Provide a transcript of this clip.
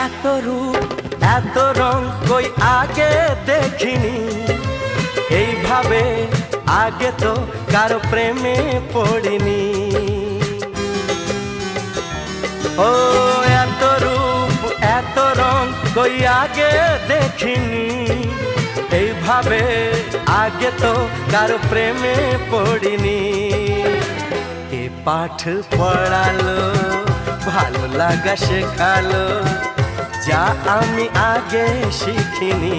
এত রূপ এত রং কই আগে দেখিনি, এইভাবে আগে তো কারো প্রেমে পড়িনি। ও এত রূপ এত রং কই আগে দেখিনি, এইভাবে আগে তো কারো প্রেমে পড়িনি। কে পাঠ পড়ালো, ভালো লাগা শেখালো, যা আমি আগে শিখিনি।